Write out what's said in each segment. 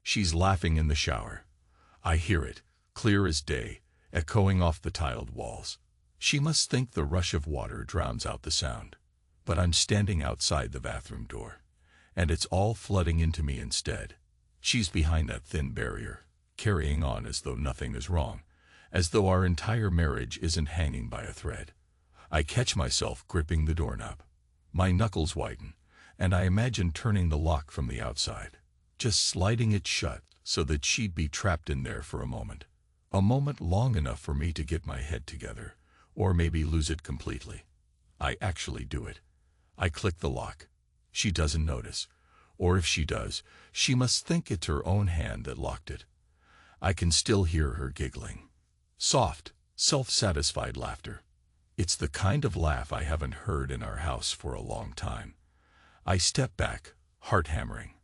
She's laughing in the shower. I hear it, clear as day, echoing off the tiled walls. She must think the rush of water drowns out the sound. But I'm standing outside the bathroom door, and it's all flooding into me instead. She's behind that thin barrier, carrying on as though nothing is wrong, as though our entire marriage isn't hanging by a thread. I catch myself gripping the doorknob. My knuckles whiten, and I imagine turning the lock from the outside, just sliding it shut so that she'd be trapped in there for a moment long enough for me to get my head together, or maybe lose it completely. I actually do it. I click the lock. She doesn't notice, or if she does, she must think it's her own hand that locked it. I can still hear her giggling. Soft, self-satisfied laughter. It's the kind of laugh I haven't heard in our house for a long time. I step back, heart hammering.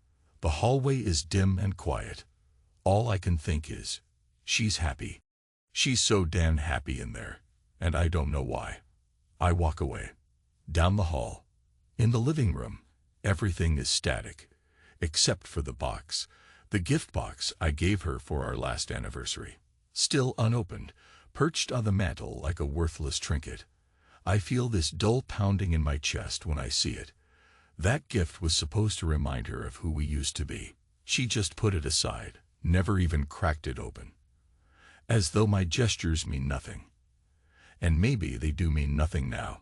The hallway is dim and quiet. All I can think is, she's happy. She's so damn happy in there, and I don't know why. I walk away. Down the hall. In the living room, everything is static, except for the box, the gift box I gave her for our last anniversary. Still unopened, perched on the mantel like a worthless trinket. I feel this dull pounding in my chest when I see it. That gift was supposed to remind her of who we used to be. She just put it aside, never even cracked it open. As though my gestures mean nothing. And maybe they do mean nothing now.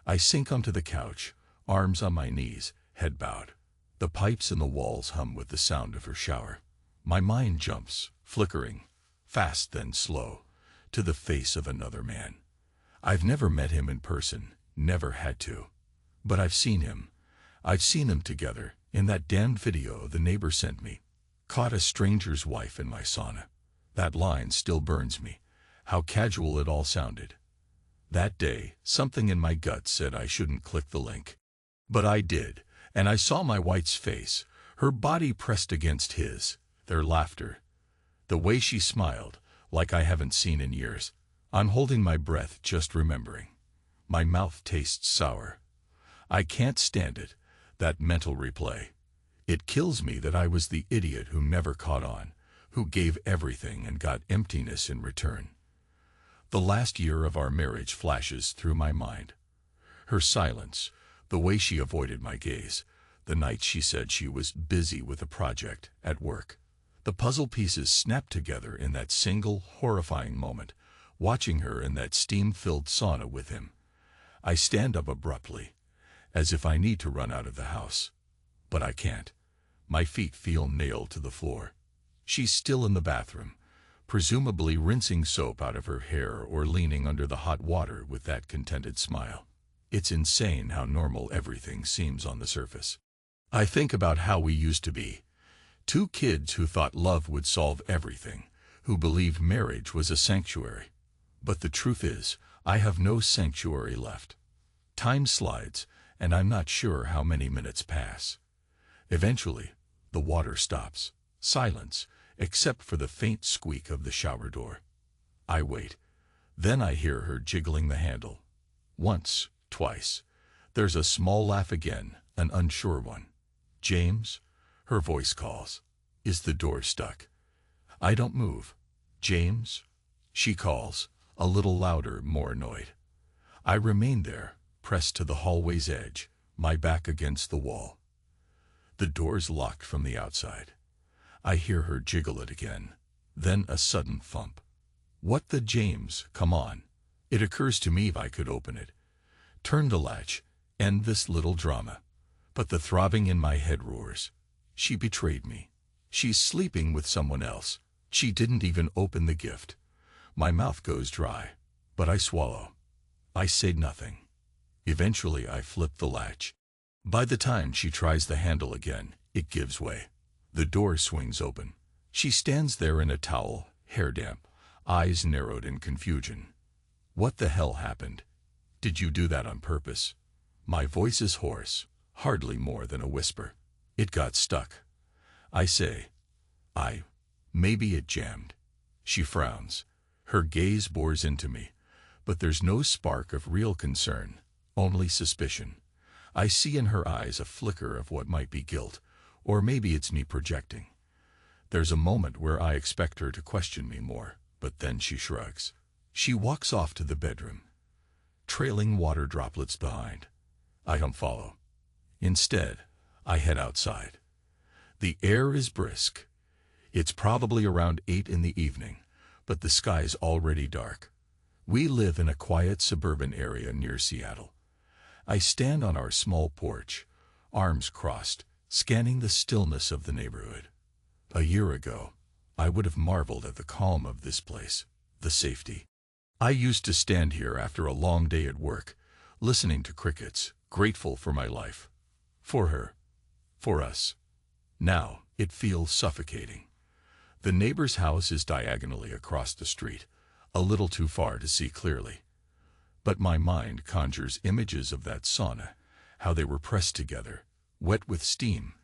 I sink onto the couch, arms on my knees, head bowed. The pipes in the walls hum with the sound of her shower. My mind jumps, flickering, fast then slow, to the face of another man. I've never met him in person, never had to. But I've seen him. I've seen them together, in that damned video the neighbor sent me. Caught a stranger's wife in my sauna. That line still burns me. How casual it all sounded. That day, something in my gut said I shouldn't click the link. But I did, and I saw my wife's face, her body pressed against his, their laughter. The way she smiled, like I haven't seen in years. I'm holding my breath just remembering. My mouth tastes sour. I can't stand it, that mental replay. It kills me that I was the idiot who never caught on, who gave everything and got emptiness in return. The last year of our marriage flashes through my mind. Her silence, the way she avoided my gaze, the night she said she was busy with a project at work. The puzzle pieces snapped together in that single, horrifying moment, watching her in that steam-filled sauna with him. I stand up abruptly, as if I need to run out of the house. But I can't. My feet feel nailed to the floor. She's still in the bathroom, presumably rinsing soap out of her hair or leaning under the hot water with that contented smile. It's insane how normal everything seems on the surface. I think about how we used to be. Two kids who thought love would solve everything, who believed marriage was a sanctuary. But the truth is, I have no sanctuary left. Time slides, and I'm not sure how many minutes pass. Eventually, the water stops. Silence, except for the faint squeak of the shower door. I wait. Then I hear her jiggling the handle. Once, twice. There's a small laugh again, an unsure one. James? Her voice calls. Is the door stuck? I don't move. James? She calls, a little louder, more annoyed. I remain there, pressed to the hallway's edge, my back against the wall. The door's locked from the outside. I hear her jiggle it again. Then a sudden thump. What the James, come on. It occurs to me if I could open it. Turn the latch, end this little drama. But the throbbing in my head roars. She betrayed me. She's sleeping with someone else. She didn't even open the gift. My mouth goes dry, but I swallow. I say nothing. Eventually I flip the latch. By the time she tries the handle again, it gives way. The door swings open. She stands there in a towel, hair damp, eyes narrowed in confusion. What the hell happened? Did you do that on purpose? My voice is hoarse, hardly more than a whisper. It got stuck. I say, maybe it jammed. She frowns. Her gaze bores into me, but there's no spark of real concern, only suspicion. I see in her eyes a flicker of what might be guilt, or maybe it's me projecting. There's a moment where I expect her to question me more, but then she shrugs. She walks off to the bedroom, trailing water droplets behind. I don't follow. Instead, I head outside. The air is brisk. It's probably around 8 in the evening, but the sky's already dark. We live in a quiet suburban area near Seattle. I stand on our small porch, arms crossed, scanning the stillness of the neighborhood. A year ago, I would have marveled at the calm of this place, the safety. I used to stand here after a long day at work, listening to crickets, grateful for my life. For her. For us. Now, it feels suffocating. The neighbor's house is diagonally across the street, a little too far to see clearly. But my mind conjures images of that sauna, how they were pressed together, wet with steam,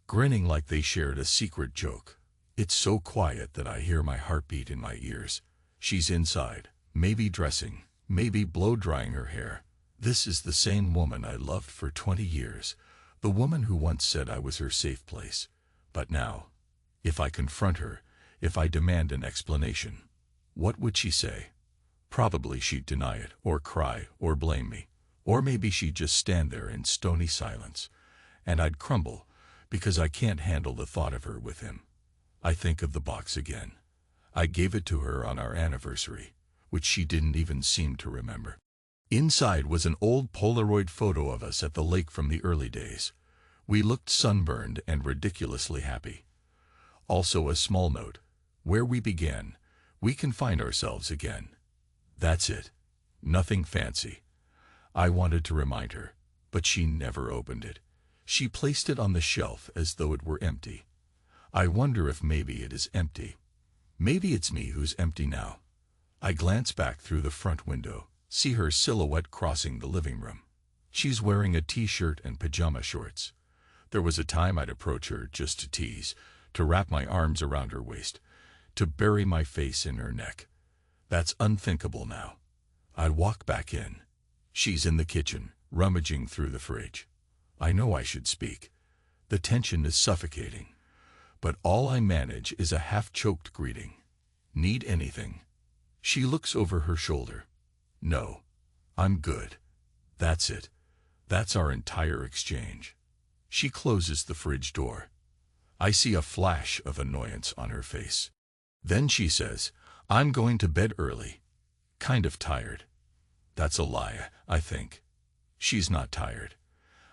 grinning like they shared a secret joke. It's so quiet that I hear my heartbeat in my ears. She's inside, maybe dressing, maybe blow-drying her hair. This is the same woman I loved for 20 years, the woman who once said I was her safe place. But now, if I confront her, if I demand an explanation, what would she say? Probably she'd deny it, or cry, or blame me. Or maybe she'd just stand there in stony silence, and I'd crumble, because I can't handle the thought of her with him. I think of the box again. I gave it to her on our anniversary, which she didn't even seem to remember. Inside was an old Polaroid photo of us at the lake from the early days. We looked sunburned and ridiculously happy. Also a small note. Where we began, we can find ourselves again. That's it. Nothing fancy. I wanted to remind her, but she never opened it. She placed it on the shelf as though it were empty. I wonder if maybe it is empty. Maybe it's me who's empty now. I glance back through the front window, see her silhouette crossing the living room. She's wearing a t-shirt and pajama shorts. There was a time I'd approach her just to tease, to wrap my arms around her waist, to bury my face in her neck. That's unthinkable now. I'd walk back in. She's in the kitchen, rummaging through the fridge. I know I should speak. The tension is suffocating. But all I manage is a half-choked greeting. Need anything? She looks over her shoulder. No. I'm good. That's it. That's our entire exchange. She closes the fridge door. I see a flash of annoyance on her face. Then she says, I'm going to bed early. Kind of tired. That's a lie, I think. She's not tired.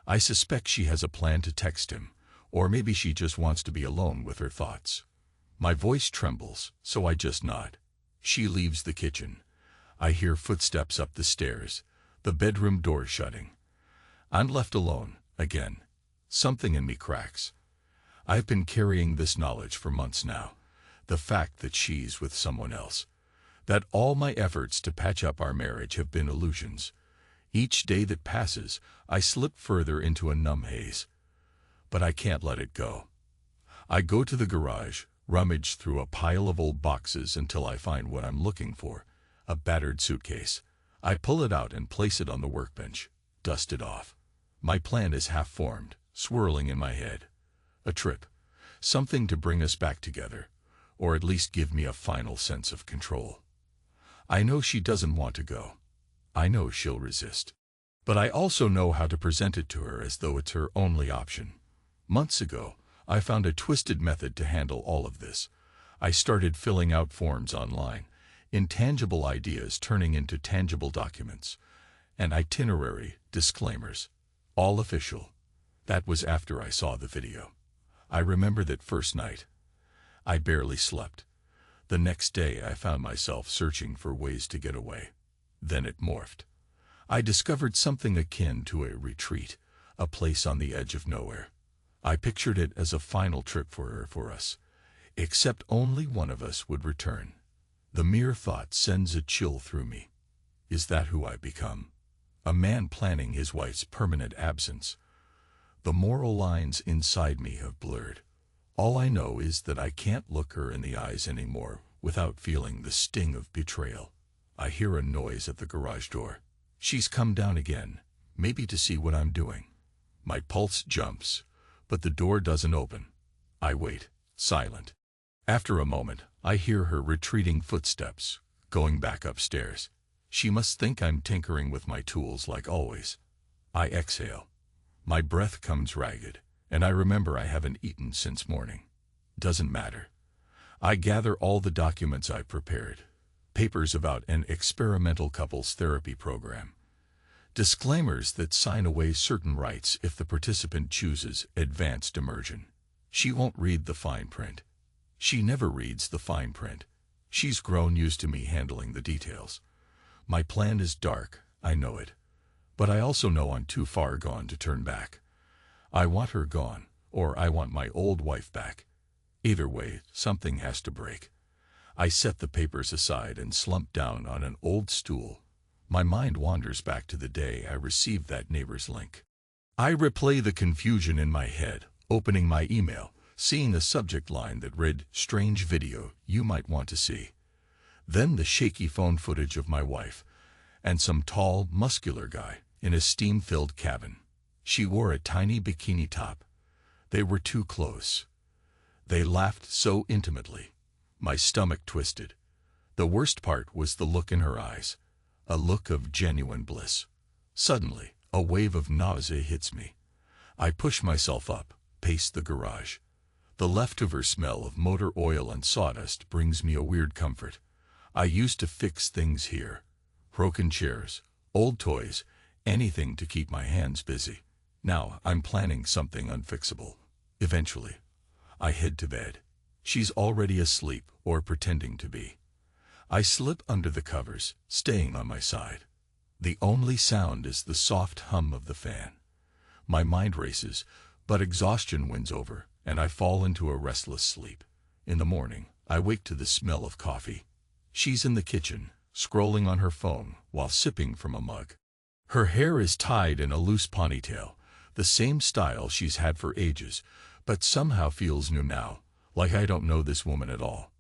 I suspect she has a plan to text him, or maybe she just wants to be alone with her thoughts. My voice trembles, so I just nod. She leaves the kitchen. I hear footsteps up the stairs, the bedroom door shutting. I'm left alone, again. Something in me cracks. I've been carrying this knowledge for months now. The fact that she's with someone else. That all my efforts to patch up our marriage have been illusions. Each day that passes, I slip further into a numb haze. But I can't let it go. I go to the garage, rummage through a pile of old boxes until I find what I'm looking for, a battered suitcase. I pull it out and place it on the workbench, dust it off. My plan is half-formed, swirling in my head. A trip. Something to bring us back together, or at least give me a final sense of control. I know she doesn't want to go. I know she'll resist. But I also know how to present it to her as though it's her only option. Months ago, I found a twisted method to handle all of this. I started filling out forms online, intangible ideas turning into tangible documents, an itinerary, disclaimers, all official. That was after I saw the video. I remember that first night. I barely slept. The next day I found myself searching for ways to get away. Then it morphed. I discovered something akin to a retreat, a place on the edge of nowhere. I pictured it as a final trip for us. Except only one of us would return. The mere thought sends a chill through me. Is that who I've become? A man planning his wife's permanent absence. The moral lines inside me have blurred. All I know is that I can't look her in the eyes anymore without feeling the sting of betrayal. I hear a noise at the garage door. She's come down again, maybe to see what I'm doing. My pulse jumps, but the door doesn't open. I wait, silent. After a moment, I hear her retreating footsteps, going back upstairs. She must think I'm tinkering with my tools like always. I exhale. My breath comes ragged, and I remember I haven't eaten since morning. Doesn't matter. I gather all the documents I prepared. Papers about an experimental couples therapy program. Disclaimers that sign away certain rights if the participant chooses advanced immersion. She won't read the fine print. She never reads the fine print. She's grown used to me handling the details. My plan is dark, I know it. But I also know I'm too far gone to turn back. I want her gone, or I want my old wife back. Either way, something has to break. I set the papers aside and slump down on an old stool. My mind wanders back to the day I received that neighbor's link. I replay the confusion in my head, opening my email, seeing a subject line that read, "Strange video you might want to see." Then the shaky phone footage of my wife, and some tall, muscular guy in a steam-filled cabin. She wore a tiny bikini top. They were too close. They laughed so intimately. My stomach twisted. The worst part was the look in her eyes. A look of genuine bliss. Suddenly, a wave of nausea hits me. I push myself up, pace the garage. The leftover smell of motor oil and sawdust brings me a weird comfort. I used to fix things here. Broken chairs, old toys, anything to keep my hands busy. Now I'm planning something unfixable. Eventually, I head to bed. She's already asleep or pretending to be. I slip under the covers, staying on my side. The only sound is the soft hum of the fan. My mind races, but exhaustion wins over, and I fall into a restless sleep. In the morning, I wake to the smell of coffee. She's in the kitchen, scrolling on her phone while sipping from a mug. Her hair is tied in a loose ponytail, the same style she's had for ages, but somehow feels new now, like I don't know this woman at all.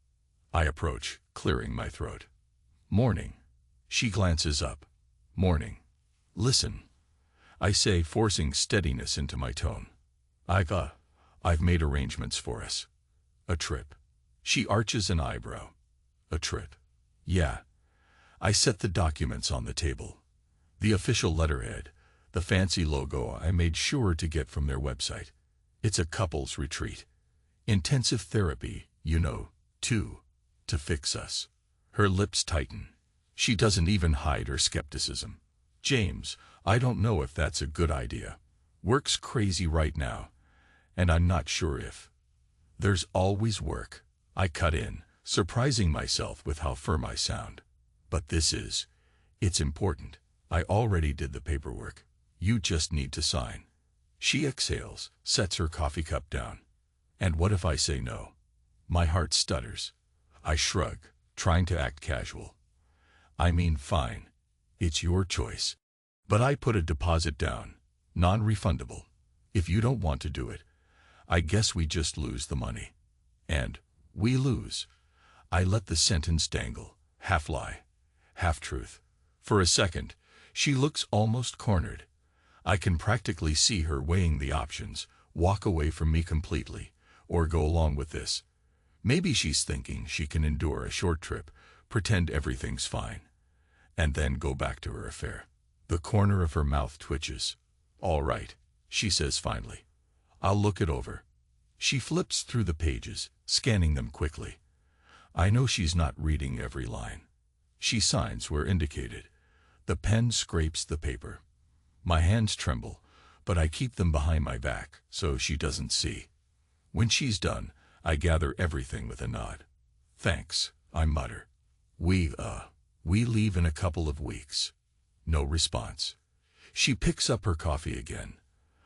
I approach, clearing my throat. "Morning." She glances up. "Morning. Listen," I say, forcing steadiness into my tone. I've made arrangements for us. A trip." She arches an eyebrow. "A trip?" "Yeah." I set the documents on the table. The official letterhead, the fancy logo I made sure to get from their website. It's a couples retreat. Intensive therapy, you know, to fix us. Her lips tighten. She doesn't even hide her skepticism. "James, I don't know if that's a good idea. Work's crazy right now, and I'm not sure if." "There's always work," I cut in, surprising myself with how firm I sound. "But it's important. I already did the paperwork. You just need to sign." She exhales, sets her coffee cup down. "And what if I say no?" My heart stutters. I shrug, trying to act casual. "I mean, fine. It's your choice. But I put a deposit down, non-refundable. If you don't want to do it, I guess we just lose the money." And we lose. I let the sentence dangle, half lie, half truth. For a second, she looks almost cornered. I can practically see her weighing the options, walk away from me completely, or go along with this. Maybe she's thinking she can endure a short trip, pretend everything's fine, and then go back to her affair. The corner of her mouth twitches. "All right," she says finally. "I'll look it over." She flips through the pages, scanning them quickly. I know she's not reading every line. She signs where indicated. The pen scrapes the paper. My hands tremble, but I keep them behind my back so she doesn't see. When she's done, I gather everything with a nod. "Thanks," I mutter. We leave in a couple of weeks." No response. She picks up her coffee again.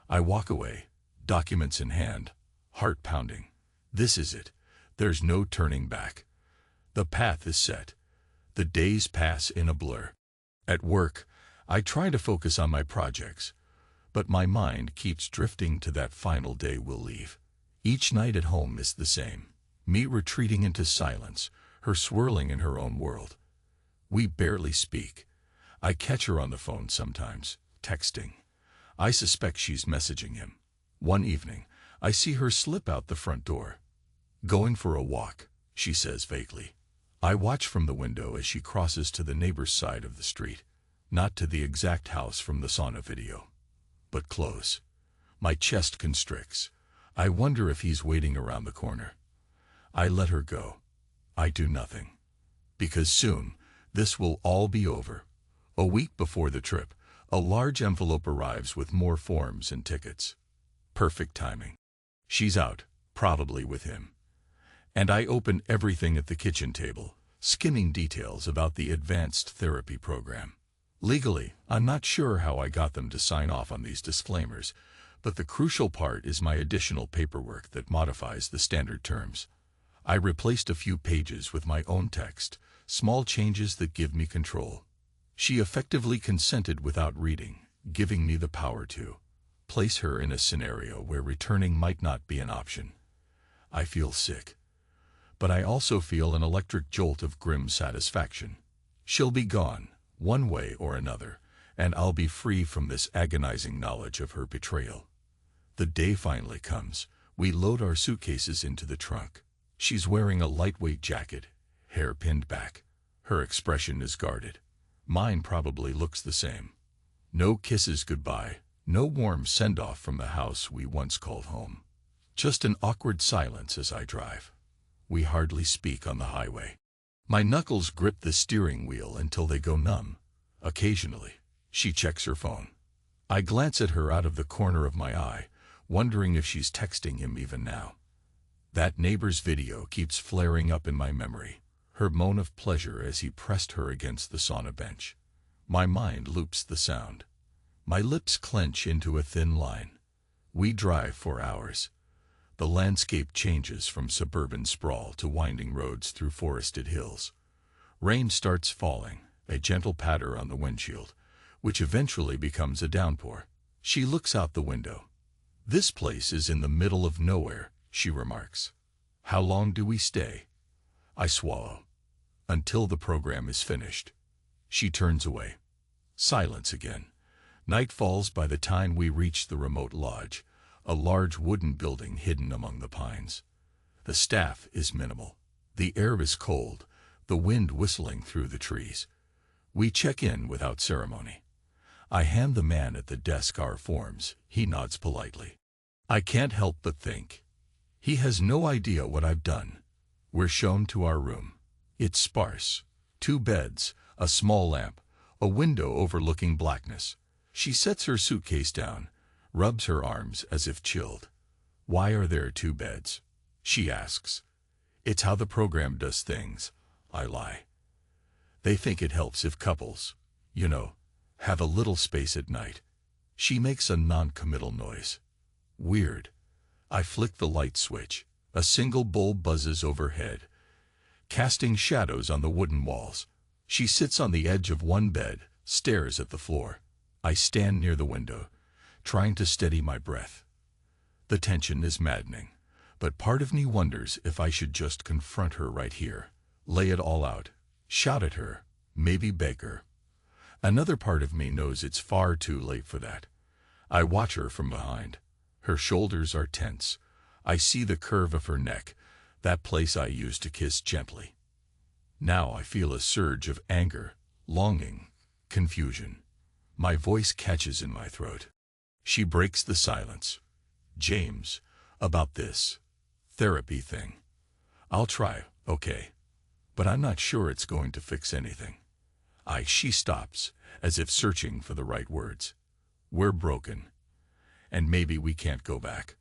I walk away, documents in hand, heart pounding. This is it. There's no turning back. The path is set. The days pass in a blur. At work, I try to focus on my projects, but my mind keeps drifting to that final day we'll leave. Each night at home is the same. Me retreating into silence, her swirling in her own world. We barely speak. I catch her on the phone sometimes, texting. I suspect she's messaging him. One evening, I see her slip out the front door. Going for a walk, she says vaguely. I watch from the window as she crosses to the neighbor's side of the street, not to the exact house from the sauna video, but close. My chest constricts. I wonder if he's waiting around the corner. I let her go. I do nothing. Because soon, this will all be over. A week before the trip, a large envelope arrives with more forms and tickets. Perfect timing. She's out, probably with him. And I open everything at the kitchen table, skimming details about the advanced therapy program. Legally, I'm not sure how I got them to sign off on these disclaimers, but the crucial part is my additional paperwork that modifies the standard terms. I replaced a few pages with my own text, small changes that give me control. She effectively consented without reading, giving me the power to place her in a scenario where returning might not be an option. I feel sick. But I also feel an electric jolt of grim satisfaction. She'll be gone, one way or another, and I'll be free from this agonizing knowledge of her betrayal. The day finally comes. We load our suitcases into the trunk. She's wearing a lightweight jacket, hair pinned back. Her expression is guarded. Mine probably looks the same. No kisses goodbye, no warm send-off from the house we once called home. Just an awkward silence as I drive. We hardly speak on the highway. My knuckles grip the steering wheel until they go numb. Occasionally, she checks her phone. I glance at her out of the corner of my eye, wondering if she's texting him even now. That neighbor's video keeps flaring up in my memory, her moan of pleasure as he pressed her against the sauna bench. My mind loops the sound. My lips clench into a thin line. We drive for hours. The landscape changes from suburban sprawl to winding roads through forested hills. Rain starts falling, a gentle patter on the windshield, which eventually becomes a downpour. She looks out the window. "This place is in the middle of nowhere," she remarks. "How long do we stay?" I swallow. "Until the program is finished." She turns away. Silence again. Night falls by the time we reach the remote lodge, a large wooden building hidden among the pines. The staff is minimal. The air is cold, the wind whistling through the trees. We check in without ceremony. I hand the man at the desk our forms. He nods politely. I can't help but think. He has no idea what I've done. We're shown to our room. It's sparse. 2 beds, a small lamp, a window overlooking blackness. She sets her suitcase down, rubs her arms as if chilled. "Why are there 2 beds?" she asks. "It's how the program does things," I lie. "They think it helps if couples, have a little space at night." She makes a non-committal noise. Weird. I flick the light switch. A single bulb buzzes overhead, casting shadows on the wooden walls. She sits on the edge of one bed, stares at the floor. I stand near the window, trying to steady my breath. The tension is maddening, but part of me wonders if I should just confront her right here, lay it all out, shout at her, maybe beg her. Another part of me knows it's far too late for that. I watch her from behind. Her shoulders are tense. I see the curve of her neck, that place I used to kiss gently. Now I feel a surge of anger, longing, confusion. My voice catches in my throat. She breaks the silence. "James, about this therapy thing. I'll try, okay, but I'm not sure it's going to fix anything." She stops, as if searching for the right words. "We're broken, and maybe we can't go back."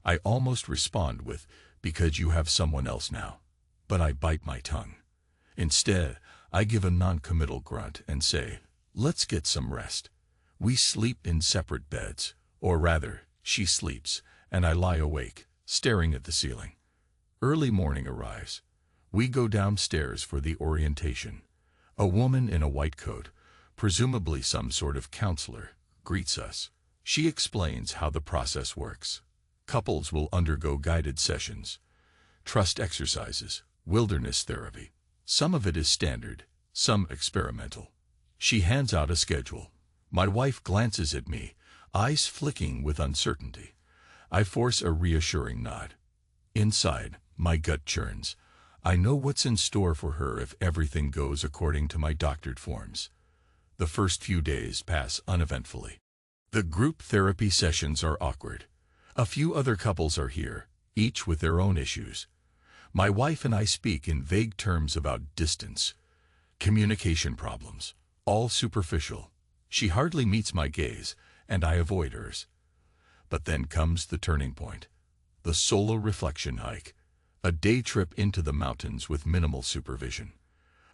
I almost respond with, "Because you have someone else now," but I bite my tongue. Instead, I give a non-committal grunt and say, "Let's get some rest." We sleep in separate beds, or rather, she sleeps, and I lie awake, staring at the ceiling. Early morning arrives. We go downstairs for the orientation. A woman in a white coat, presumably some sort of counselor, greets us. She explains how the process works. Couples will undergo guided sessions, trust exercises, wilderness therapy. Some of it is standard, some experimental. She hands out a schedule. My wife glances at me, eyes flicking with uncertainty. I force a reassuring nod. Inside, My gut churns. I know what's in store for her if everything goes according to my doctored forms. The first few days pass uneventfully. The group therapy sessions are awkward. A few other couples are here, each with their own issues. My wife and I speak in vague terms about distance, communication problems, all superficial. She hardly meets my gaze, and I avoid hers. But then comes the turning point. The solo reflection hike. A day trip into the mountains with minimal supervision.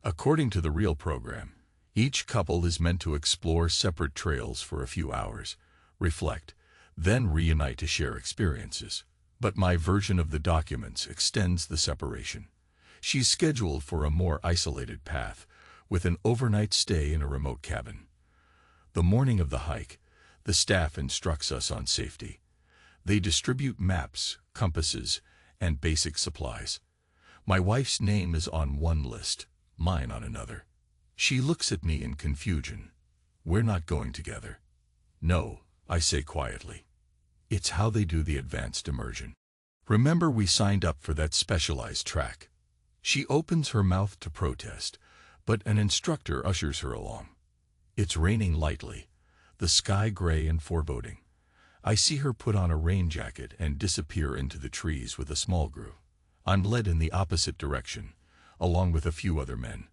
According to the real program, each couple is meant to explore separate trails for a few hours, reflect, then reunite to share experiences. But my version of the documents extends the separation. She's scheduled for a more isolated path, with an overnight stay in a remote cabin. The morning of the hike, the staff instructs us on safety. They distribute maps, compasses, and basic supplies. My wife's name is on one list, mine on another. She looks at me in confusion. We're not going together. No, I say quietly. It's how they do the advanced immersion. Remember, we signed up for that specialized track. She opens her mouth to protest, but an instructor ushers her along. It's raining lightly, the sky gray and foreboding. I see her put on a rain jacket and disappear into the trees with a small group. I'm led in the opposite direction, along with a few other men.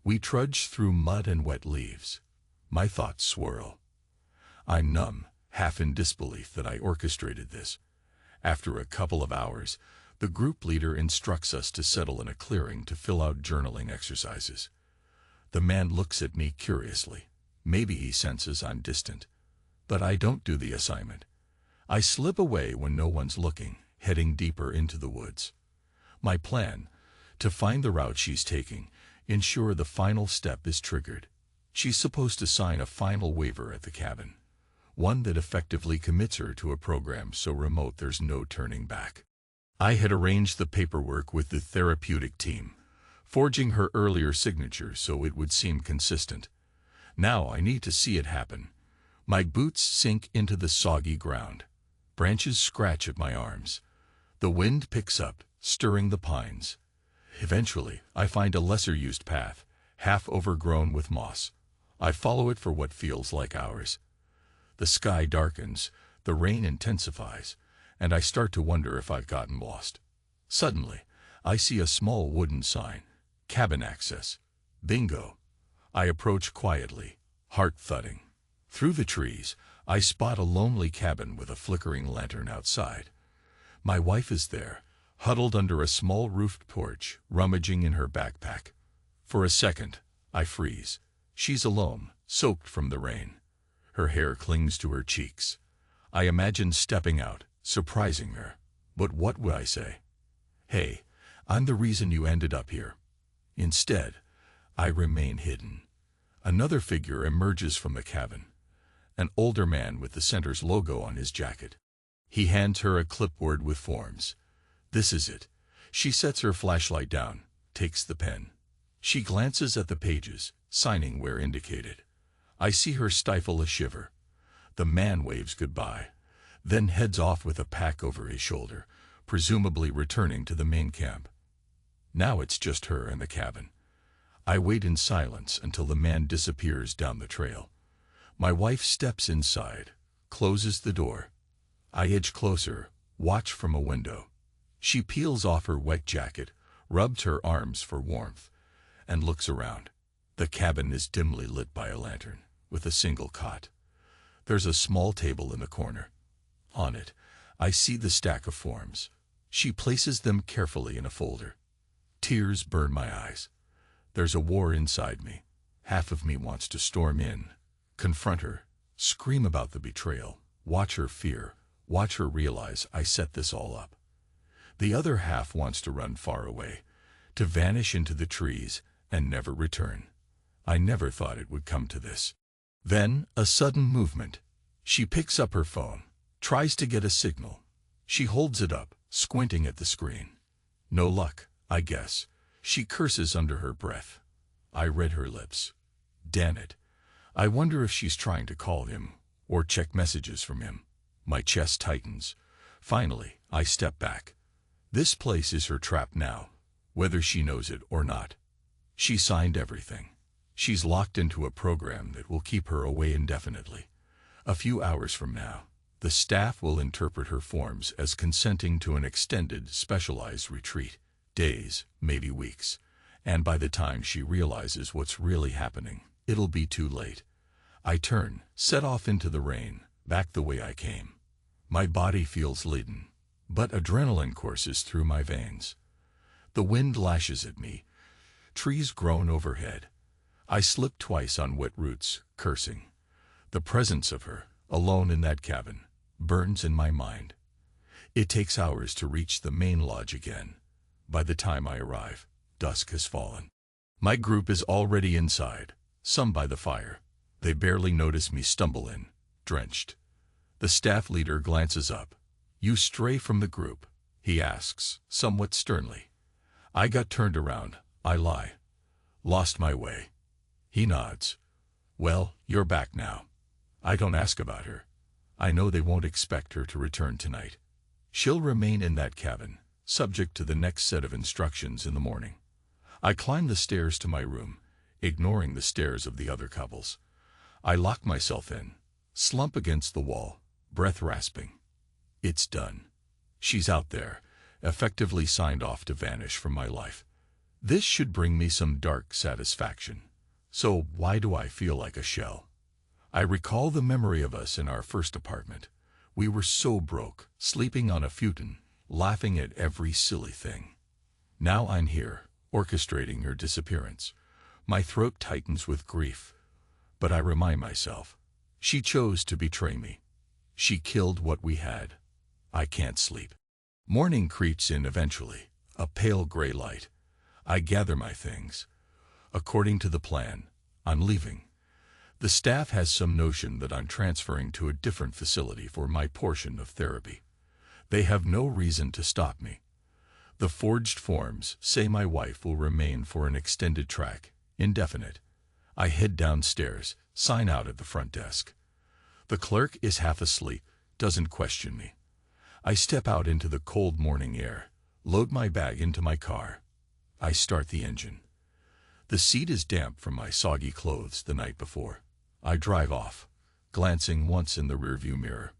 We trudge through mud and wet leaves. My thoughts swirl. I'm numb, half in disbelief that I orchestrated this. After a couple of hours, the group leader instructs us to settle in a clearing to fill out journaling exercises. The man looks at me curiously. Maybe he senses I'm distant. But I don't do the assignment. I slip away when no one's looking, heading deeper into the woods. My plan, to find the route she's taking, ensure the final step is triggered. She's supposed to sign a final waiver at the cabin, one that effectively commits her to a program so remote there's no turning back. I had arranged the paperwork with the therapeutic team, forging her earlier signature so it would seem consistent. Now I need to see it happen. My boots sink into the soggy ground. Branches scratch at my arms. The wind picks up, stirring the pines. Eventually, I find a lesser-used path, half overgrown with moss. I follow it for what feels like hours. The sky darkens, the rain intensifies, and I start to wonder if I've gotten lost. Suddenly, I see a small wooden sign, cabin access. Bingo! I approach quietly, heart thudding. Through the trees, I spot a lonely cabin with a flickering lantern outside. My wife is there, huddled under a small roofed porch, rummaging in her backpack. For a second, I freeze. She's alone, soaked from the rain. Her hair clings to her cheeks. I imagine stepping out, surprising her. But what would I say? Hey, I'm the reason you ended up here. Instead, I remain hidden. Another figure emerges from the cabin. An older man with the center's logo on his jacket. He hands her a clipboard with forms. This is it. She sets her flashlight down, takes the pen. She glances at the pages, signing where indicated. I see her stifle a shiver. The man waves goodbye, then heads off with a pack over his shoulder, presumably returning to the main camp. Now it's just her and the cabin. I wait in silence until the man disappears down the trail. My wife steps inside, closes the door. I edge closer, watch from a window. She peels off her wet jacket, rubs her arms for warmth, and looks around. The cabin is dimly lit by a lantern, with a single cot. There's a small table in the corner. On it, I see the stack of forms. She places them carefully in a folder. Tears burn my eyes. There's a war inside me. Half of me wants to storm in, confront her, scream about the betrayal, watch her fear, watch her realize I set this all up. The other half wants to run far away, to vanish into the trees and never return. I never thought it would come to this. Then, a sudden movement. She picks up her phone, tries to get a signal. She holds it up, squinting at the screen. No luck, I guess. She curses under her breath. I read her lips. Damn it. I wonder if she's trying to call him, or check messages from him. My chest tightens. Finally, I step back. This place is her trap now, whether she knows it or not. She signed everything. She's locked into a program that will keep her away indefinitely. A few hours from now, the staff will interpret her forms as consenting to an extended, specialized retreat. Days, maybe weeks. And by the time she realizes what's really happening, it'll be too late. I turn, set off into the rain, back the way I came. My body feels leaden, but adrenaline courses through my veins. The wind lashes at me. Trees groan overhead. I slip twice on wet roots, cursing. The presence of her, alone in that cabin, burns in my mind. It takes hours to reach the main lodge again. By the time I arrive, dusk has fallen. My group is already inside, some by the fire. They barely notice me stumble in, drenched. The staff leader glances up. "You stray from the group?" he asks, somewhat sternly. I got turned around, I lie. Lost my way. He nods. "Well, you're back now." I don't ask about her. I know they won't expect her to return tonight. She'll remain in that cabin, subject to the next set of instructions in the morning. I climb the stairs to my room, ignoring the stares of the other couples. I lock myself in, slump against the wall, breath rasping. It's done. She's out there, effectively signed off to vanish from my life. This should bring me some dark satisfaction. So why do I feel like a shell? I recall the memory of us in our first apartment. We were so broke, sleeping on a futon, laughing at every silly thing. Now I'm here, orchestrating her disappearance. My throat tightens with grief. But I remind myself, she chose to betray me. She killed what we had. I can't sleep. Morning creeps in eventually, a pale gray light. I gather my things. According to the plan, I'm leaving. The staff has some notion that I'm transferring to a different facility for my portion of therapy. They have no reason to stop me. The forged forms say my wife will remain for an extended track, indefinite. I head downstairs, sign out at the front desk. The clerk is half asleep, doesn't question me. I step out into the cold morning air, load my bag into my car. I start the engine. The seat is damp from my soggy clothes the night before. I drive off, glancing once in the rearview mirror.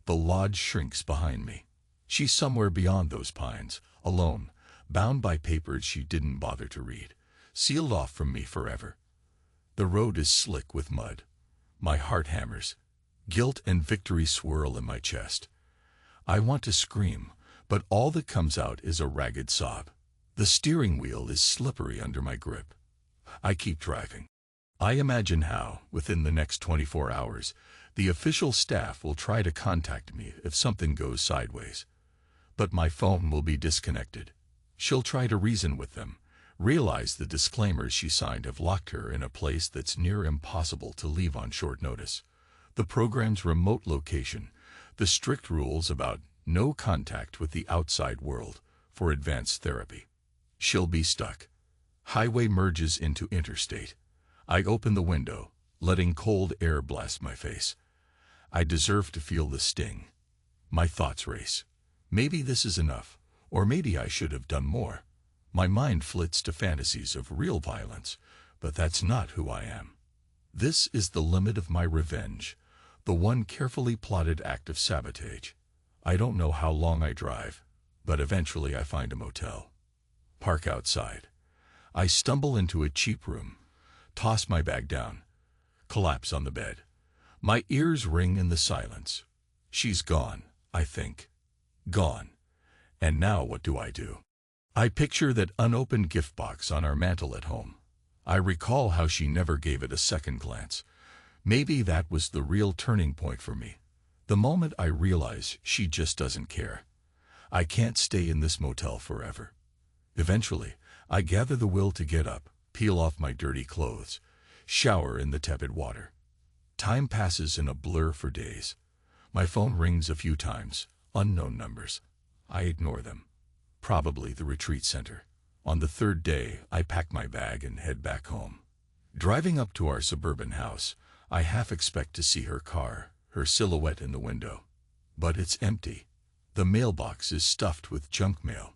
The lodge shrinks behind me. She's somewhere beyond those pines, alone, bound by papers she didn't bother to read, sealed off from me forever. The road is slick with mud. My heart hammers. Guilt and victory swirl in my chest. I want to scream, but all that comes out is a ragged sob. The steering wheel is slippery under my grip. I keep driving. I imagine how, within the next 24 hours, the official staff will try to contact me if something goes sideways. But my phone will be disconnected. She'll try to reason with them, realize the disclaimers she signed have locked her in a place that's near impossible to leave on short notice. The program's remote location, the strict rules about no contact with the outside world for advanced therapy. She'll be stuck. Highway merges into interstate. I open the window, letting cold air blast my face. I deserve to feel the sting. My thoughts race. Maybe this is enough, or maybe I should have done more. My mind flits to fantasies of real violence, but that's not who I am. This is the limit of my revenge, the one carefully plotted act of sabotage. I don't know how long I drive, but eventually I find a motel. Park outside. I stumble into a cheap room, toss my bag down, collapse on the bed. My ears ring in the silence. She's gone, I think. Gone. And now what do? I picture that unopened gift box on our mantel at home. I recall how she never gave it a second glance. Maybe that was the real turning point for me. The moment I realize she just doesn't care. I can't stay in this motel forever. Eventually, I gather the will to get up, peel off my dirty clothes, shower in the tepid water. Time passes in a blur for days. My phone rings a few times, unknown numbers. I ignore them. Probably the retreat center. On the third day, I pack my bag and head back home. Driving up to our suburban house, I half expect to see her car, her silhouette in the window. But it's empty. The mailbox is stuffed with junk mail.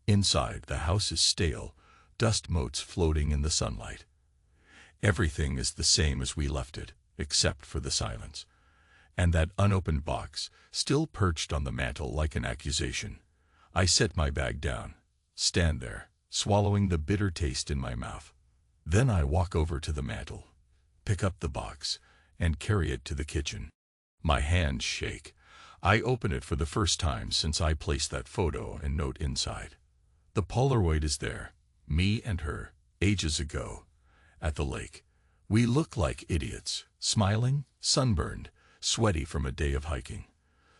Inside, the house is stale, dust motes floating in the sunlight. Everything is the same as we left it, except for the silence. And that unopened box, still perched on the mantel like an accusation. I set my bag down, stand there, swallowing the bitter taste in my mouth. Then I walk over to the mantel, pick up the box, and carry it to the kitchen. My hands shake. I open it for the first time since I placed that photo and note inside. The Polaroid is there, me and her, ages ago, at the lake. We look like idiots, smiling, sunburned, sweaty from a day of hiking.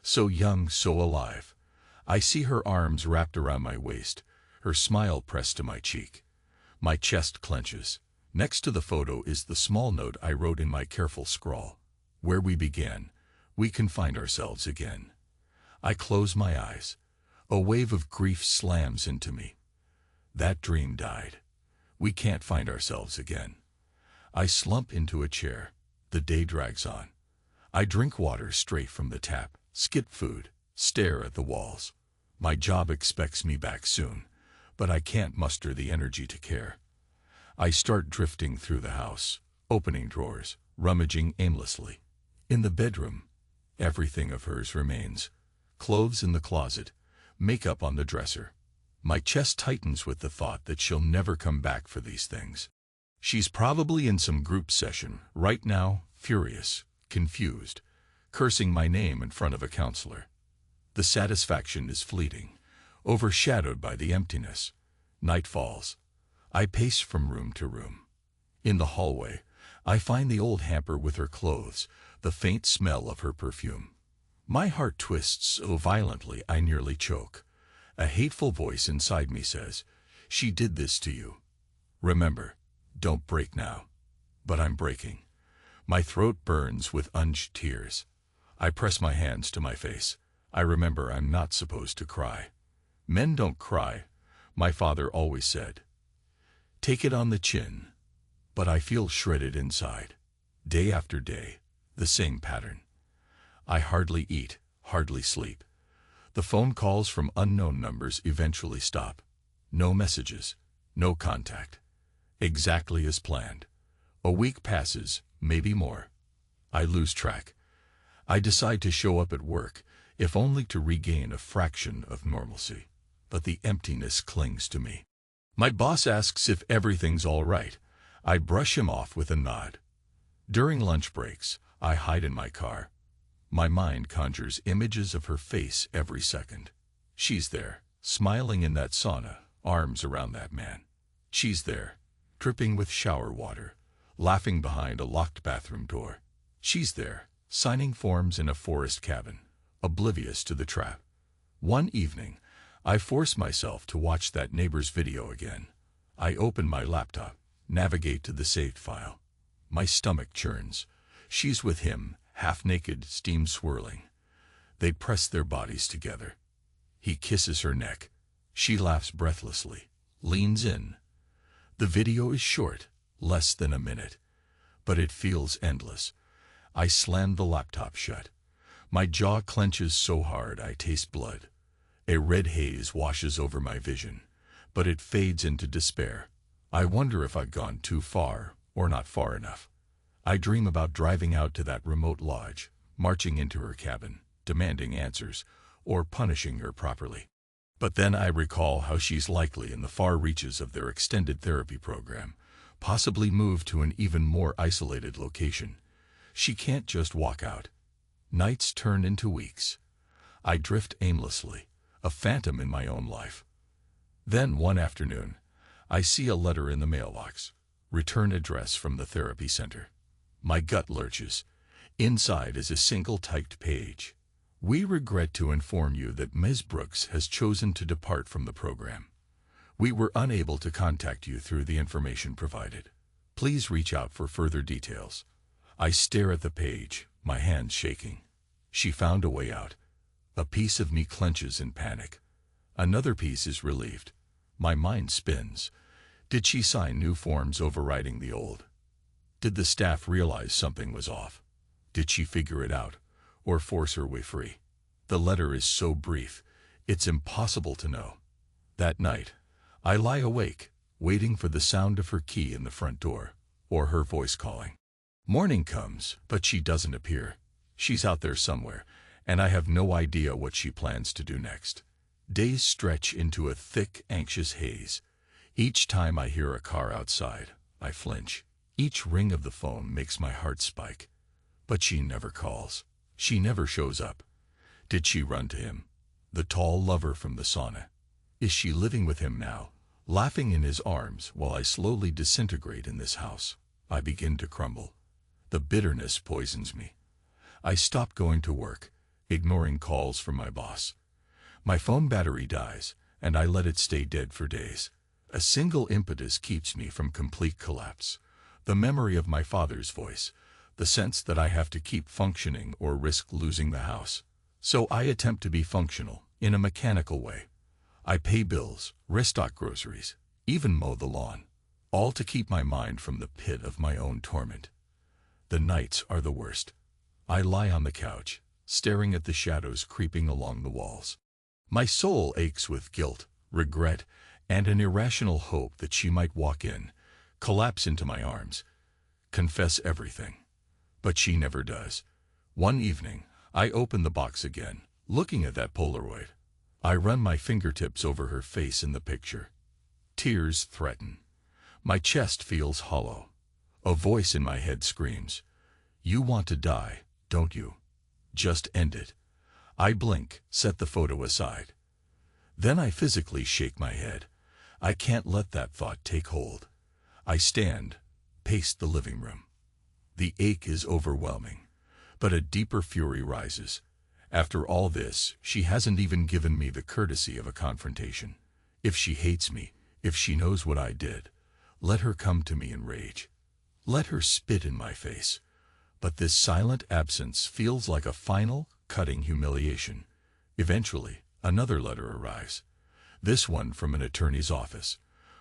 So young, so alive. I see her arms wrapped around my waist, her smile pressed to my cheek. My chest clenches. Next to the photo is the small note I wrote in my careful scrawl. Where we began, we can find ourselves again. I close my eyes. A wave of grief slams into me. That dream died. We can't find ourselves again. I slump into a chair. The day drags on. I drink water straight from the tap, skip food, stare at the walls. My job expects me back soon, but I can't muster the energy to care. I start drifting through the house, opening drawers, rummaging aimlessly. In the bedroom, everything of hers remains. Clothes in the closet, makeup on the dresser. My chest tightens with the thought that she'll never come back for these things. She's probably in some group session right now, furious, confused, cursing my name in front of a counselor. The satisfaction is fleeting, overshadowed by the emptiness. Night falls. I pace from room to room. In the hallway, I find the old hamper with her clothes, the faint smell of her perfume. My heart twists so violently I nearly choke. A hateful voice inside me says, "She did this to you. Remember, don't break now." But I'm breaking. My throat burns with unused tears. I press my hands to my face. I remember I'm not supposed to cry. Men don't cry, my father always said. Take it on the chin. But I feel shredded inside. Day after day, the same pattern. I hardly eat, hardly sleep. The phone calls from unknown numbers eventually stop. No messages, no contact. Exactly as planned. A week passes, maybe more. I lose track. I decide to show up at work, if only to regain a fraction of normalcy. But the emptiness clings to me. My boss asks if everything's all right. I brush him off with a nod. During lunch breaks, I hide in my car. My mind conjures images of her face every second. She's there, smiling in that sauna, arms around that man. She's there, dripping with shower water, laughing behind a locked bathroom door. She's there, signing forms in a forest cabin, oblivious to the trap. One evening, I force myself to watch that neighbor's video again. I open my laptop, navigate to the saved file. My stomach churns. She's with him, half-naked, steam swirling. They press their bodies together. He kisses her neck. She laughs breathlessly, leans in. The video is short, less than a minute, but it feels endless. I slam the laptop shut. My jaw clenches so hard I taste blood. A red haze washes over my vision, but it fades into despair. I wonder if I've gone too far or not far enough. I dream about driving out to that remote lodge, marching into her cabin, demanding answers, or punishing her properly. But then I recall how she's likely in the far reaches of their extended therapy program, possibly moved to an even more isolated location. She can't just walk out. Nights turn into weeks. I drift aimlessly, a phantom in my own life. Then one afternoon, I see a letter in the mailbox, return address from the therapy center. My gut lurches. Inside is a single typed page. We regret to inform you that Ms. Brooks has chosen to depart from the program. We were unable to contact you through the information provided. Please reach out for further details. I stare at the page, my hands shaking. She found a way out. A piece of me clenches in panic. Another piece is relieved. My mind spins. Did she sign new forms overriding the old? Did the staff realize something was off? Did she figure it out, or force her way free? The letter is so brief, it's impossible to know. That night, I lie awake, waiting for the sound of her key in the front door, or her voice calling. Morning comes, but she doesn't appear. She's out there somewhere, and I have no idea what she plans to do next. Days stretch into a thick, anxious haze. Each time I hear a car outside, I flinch. Each ring of the phone makes my heart spike. But she never calls. She never shows up. Did she run to him? The tall lover from the sauna. Is she living with him now, laughing in his arms while I slowly disintegrate in this house? I begin to crumble. The bitterness poisons me. I stop going to work, ignoring calls from my boss. My phone battery dies, and I let it stay dead for days. A single impetus keeps me from complete collapse. The memory of my father's voice, the sense that I have to keep functioning or risk losing the house. So I attempt to be functional, in a mechanical way. I pay bills, restock groceries, even mow the lawn, all to keep my mind from the pit of my own torment. The nights are the worst. I lie on the couch, staring at the shadows creeping along the walls. My soul aches with guilt, regret, and an irrational hope that she might walk in, collapse into my arms, confess everything. But she never does. One evening, I open the box again, looking at that Polaroid. I run my fingertips over her face in the picture. Tears threaten. My chest feels hollow. A voice in my head screams, "You want to die, don't you? Just end it." I blink, set the photo aside. Then I physically shake my head. I can't let that thought take hold. I stand, pace the living room. The ache is overwhelming, but a deeper fury rises. After all this, she hasn't even given me the courtesy of a confrontation. If she hates me, if she knows what I did, let her come to me in rage. Let her spit in my face. But this silent absence feels like a final, cutting humiliation. Eventually, another letter arrives. This one from an attorney's office.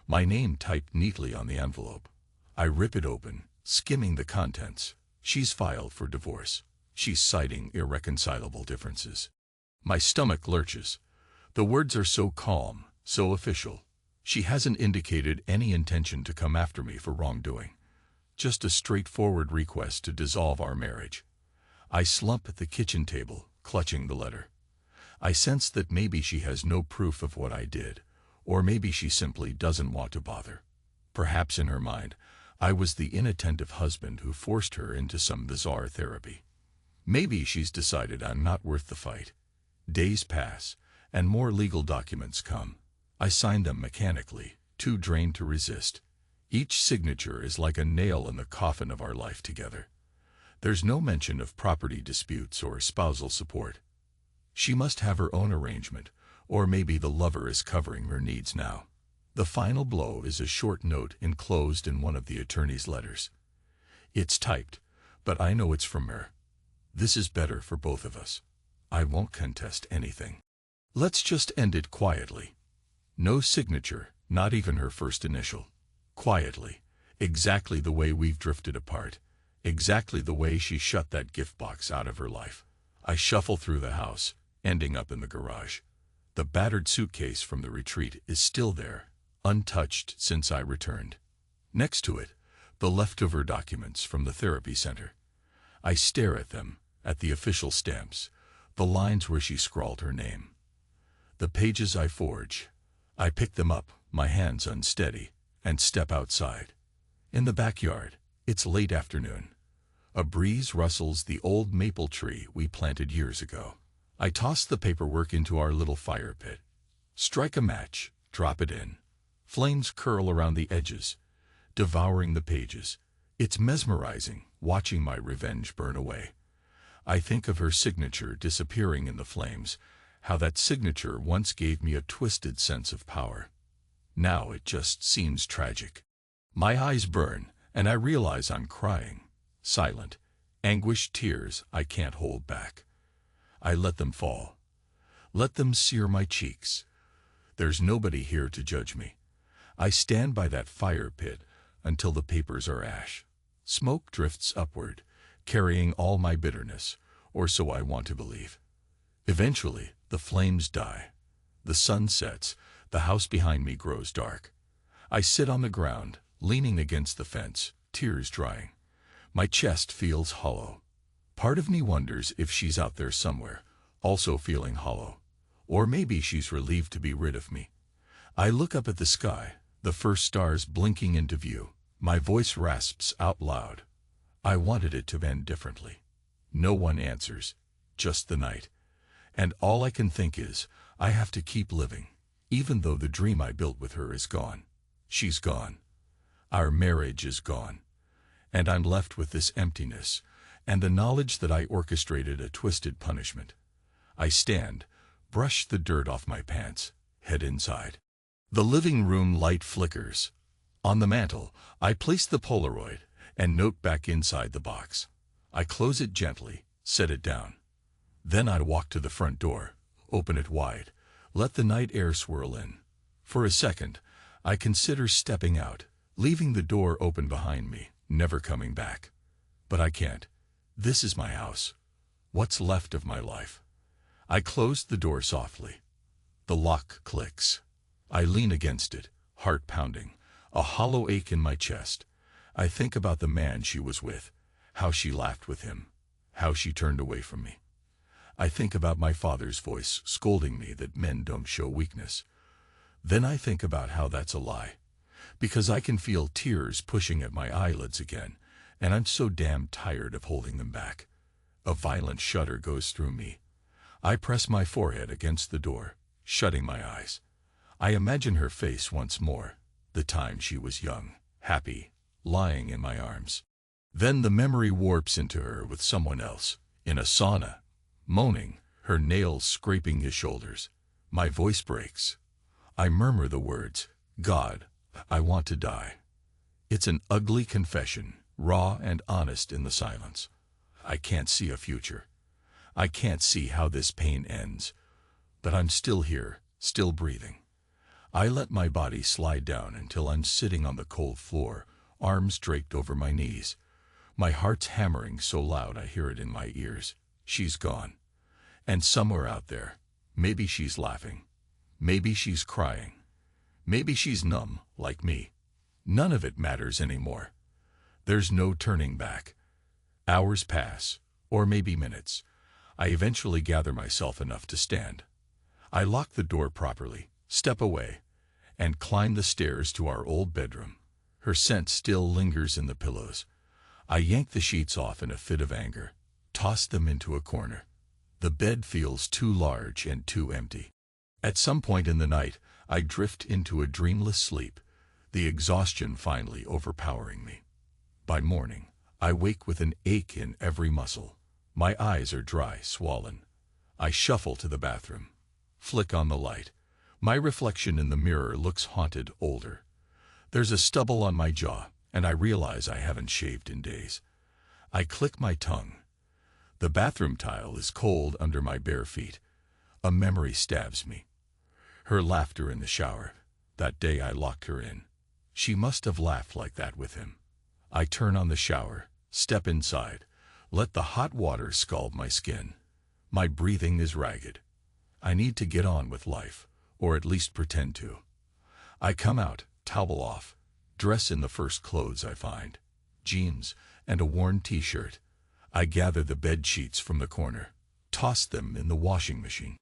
My name typed neatly on the envelope. I rip it open, skimming the contents. She's filed for divorce. She's citing irreconcilable differences. My stomach lurches. The words are so calm, so official. She hasn't indicated any intention to come after me for wrongdoing. Just a straightforward request to dissolve our marriage. I slump at the kitchen table, clutching the letter. I sense that maybe she has no proof of what I did, or maybe she simply doesn't want to bother. Perhaps in her mind, I was the inattentive husband who forced her into some bizarre therapy. Maybe she's decided I'm not worth the fight. Days pass, and more legal documents come. I sign them mechanically, too drained to resist. Each signature is like a nail in the coffin of our life together. There's no mention of property disputes or spousal support. She must have her own arrangement, or maybe the lover is covering her needs now. The final blow is a short note enclosed in one of the attorney's letters. It's typed, but I know it's from her. This is better for both of us. I won't contest anything. Let's just end it quietly. No signature, not even her first initial. Quietly, exactly the way we've drifted apart, exactly the way she shut that gift box out of her life. I shuffle through the house, ending up in the garage. The battered suitcase from the retreat is still there, untouched since I returned. Next to it, the leftover documents from the therapy center. I stare at them, at the official stamps, the lines where she scrawled her name. The pages I forge. I pick them up, my hands unsteady, and step outside. In the backyard, it's late afternoon. A breeze rustles the old maple tree we planted years ago. I toss the paperwork into our little fire pit. Strike a match, drop it in. Flames curl around the edges, devouring the pages. It's mesmerizing, watching my revenge burn away. I think of her signature disappearing in the flames, how that signature once gave me a twisted sense of power. Now it just seems tragic. My eyes burn, and I realize I'm crying. Silent, anguished tears I can't hold back. I let them fall. Let them sear my cheeks. There's nobody here to judge me. I stand by that fire pit until the papers are ash. Smoke drifts upward, carrying all my bitterness, or so I want to believe. Eventually, the flames die. The sun sets, the house behind me grows dark. I sit on the ground, leaning against the fence, tears drying. My chest feels hollow. Part of me wonders if she's out there somewhere, also feeling hollow. Or maybe she's relieved to be rid of me. I look up at the sky, the first stars blinking into view. My voice rasps out loud. I wanted it to end differently. No one answers, just the night. And all I can think is, I have to keep living, even though the dream I built with her is gone. She's gone. Our marriage is gone. And I'm left with this emptiness, and the knowledge that I orchestrated a twisted punishment. I stand, brush the dirt off my pants, head inside. The living room light flickers. On the mantel, I place the Polaroid and note back inside the box. I close it gently, set it down. Then I walk to the front door, open it wide, let the night air swirl in. For a second, I consider stepping out, leaving the door open behind me, never coming back. But I can't. This is my house. What's left of my life? I close the door softly. The lock clicks. I lean against it, heart pounding, a hollow ache in my chest. I think about the man she was with, how she laughed with him, how she turned away from me. I think about my father's voice scolding me that men don't show weakness. Then I think about how that's a lie, because I can feel tears pushing at my eyelids again, and I'm so damn tired of holding them back. A violent shudder goes through me. I press my forehead against the door, shutting my eyes. I imagine her face once more, the time she was young, happy, lying in my arms. Then the memory warps into her with someone else, in a sauna, moaning, her nails scraping his shoulders. My voice breaks. I murmur the words, "God, I want to die." It's an ugly confession, raw and honest in the silence. I can't see a future. I can't see how this pain ends. But I'm still here, still breathing. I let my body slide down until I'm sitting on the cold floor, arms draped over my knees. My heart's hammering so loud I hear it in my ears. She's gone. And somewhere out there, maybe she's laughing. Maybe she's crying. Maybe she's numb, like me. None of it matters anymore. There's no turning back. Hours pass, or maybe minutes. I eventually gather myself enough to stand. I lock the door properly, step away, and climb the stairs to our old bedroom. Her scent still lingers in the pillows. I yank the sheets off in a fit of anger, toss them into a corner. The bed feels too large and too empty. At some point in the night, I drift into a dreamless sleep, the exhaustion finally overpowering me. By morning, I wake with an ache in every muscle. My eyes are dry, swollen. I shuffle to the bathroom, flick on the light. My reflection in the mirror looks haunted, older. There's a stubble on my jaw, and I realize I haven't shaved in days. I click my tongue. The bathroom tile is cold under my bare feet. A memory stabs me. Her laughter in the shower, that day I locked her in. She must have laughed like that with him. I turn on the shower, step inside, let the hot water scald my skin. My breathing is ragged. I need to get on with life, or at least pretend to. I come out, towel off, dress in the first clothes I find, jeans and a worn t-shirt. I gather the bed sheets from the corner, toss them in the washing machine.